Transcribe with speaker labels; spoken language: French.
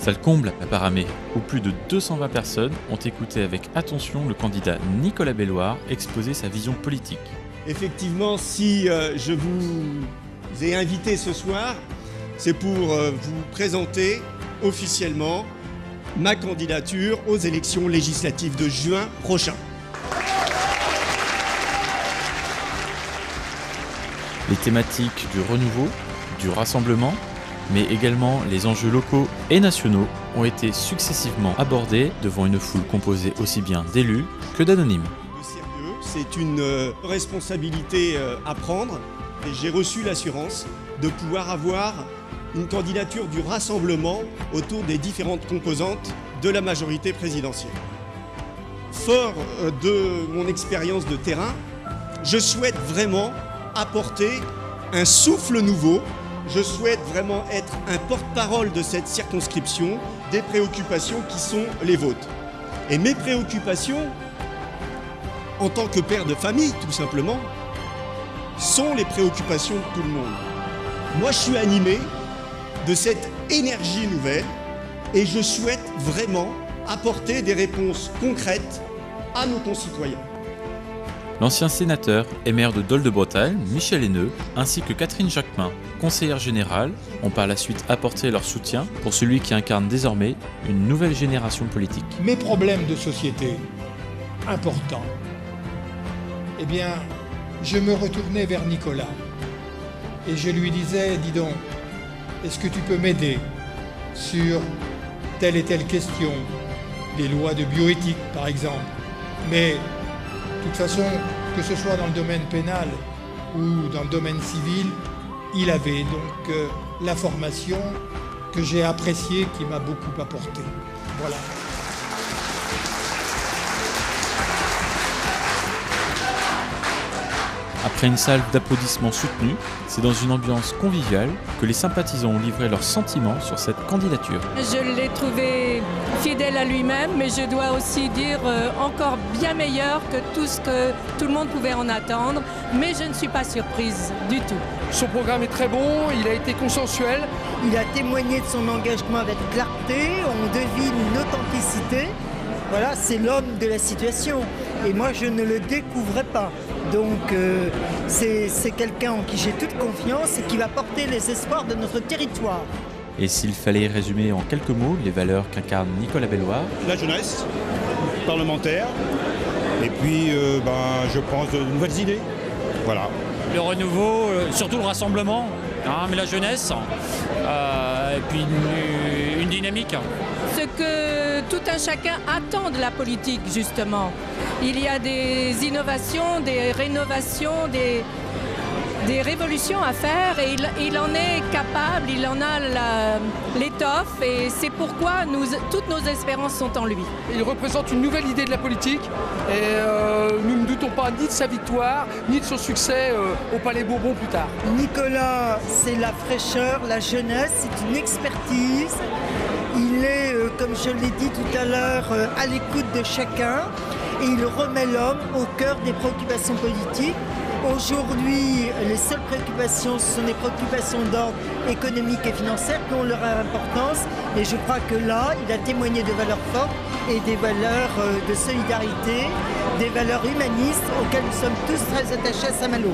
Speaker 1: Ça le comble à Paramé, où plus de 220 personnes ont écouté avec attention le candidat Nicolas Belloir exposer sa vision politique.
Speaker 2: Effectivement, si je vous ai invité ce soir, c'est pour vous présenter officiellement ma candidature aux élections législatives de juin prochain.
Speaker 1: Les thématiques du renouveau, du rassemblement, mais également les enjeux locaux et nationaux ont été successivement abordés devant une foule composée aussi bien d'élus que d'anonymes.
Speaker 2: C'est une responsabilité à prendre et j'ai reçu l'assurance de pouvoir avoir une candidature du rassemblement autour des différentes composantes de la majorité présidentielle. Fort de mon expérience de terrain, je souhaite vraiment apporter un souffle nouveau. Je souhaite vraiment être un porte-parole de cette circonscription, des préoccupations qui sont les vôtres. Et mes préoccupations, en tant que père de famille, tout simplement, sont les préoccupations de tout le monde. Moi, je suis animé de cette énergie nouvelle et je souhaite vraiment apporter des réponses concrètes à nos concitoyens.
Speaker 1: L'ancien sénateur et maire de Dol-de-Bretagne, Michel Haineux, ainsi que Catherine Jacquemin, conseillère générale, ont par la suite apporté leur soutien pour celui qui incarne désormais une nouvelle génération politique.
Speaker 3: Mes problèmes de société importants, eh bien, je me retournais vers Nicolas et je lui disais, dis donc, est-ce que tu peux m'aider sur telle et telle question, les lois de bioéthique par exemple, mais de toute façon, que ce soit dans le domaine pénal ou dans le domaine civil, il avait donc la formation que j'ai appréciée, qui m'a beaucoup apporté. Voilà.
Speaker 1: Après une salve d'applaudissements soutenus, c'est dans une ambiance conviviale que les sympathisants ont livré leurs sentiments sur cette candidature.
Speaker 4: Je l'ai trouvé fidèle à lui-même, mais je dois aussi dire encore bien meilleur que tout ce que tout le monde pouvait en attendre. Mais je ne suis pas surprise du tout.
Speaker 5: Son programme est très bon, il a été consensuel.
Speaker 6: Il a témoigné de son engagement avec clarté, on devine une authenticité. Voilà, c'est l'homme de la situation. Et moi, je ne le découvrais pas. Donc, c'est quelqu'un en qui j'ai toute confiance et qui va porter les espoirs de notre territoire.
Speaker 1: Et s'il fallait résumer en quelques mots les valeurs qu'incarne Nicolas Belloir?
Speaker 7: La jeunesse, parlementaire, et puis je pense de nouvelles idées. Voilà.
Speaker 8: Le renouveau, surtout le rassemblement, mais la jeunesse, et puis une dynamique.
Speaker 4: Ce que tout un chacun attend de la politique, justement. Il y a des innovations, des rénovations, des révolutions à faire et il en est capable, il en a l'étoffe et c'est pourquoi toutes nos espérances sont en lui.
Speaker 5: Il représente une nouvelle idée de la politique et nous ne doutons pas ni de sa victoire, ni de son succès au Palais Bourbon plus tard.
Speaker 6: Nicolas, c'est la fraîcheur, la jeunesse, c'est une expertise. Il est, comme je l'ai dit tout à l'heure, à l'écoute de chacun et il remet l'homme au cœur des préoccupations politiques. Aujourd'hui, les seules préoccupations, ce sont des préoccupations d'ordre économique et financier qui ont leur importance. Et je crois que là, il a témoigné de valeurs fortes et des valeurs de solidarité, des valeurs humanistes auxquelles nous sommes tous très attachés à Saint-Malo.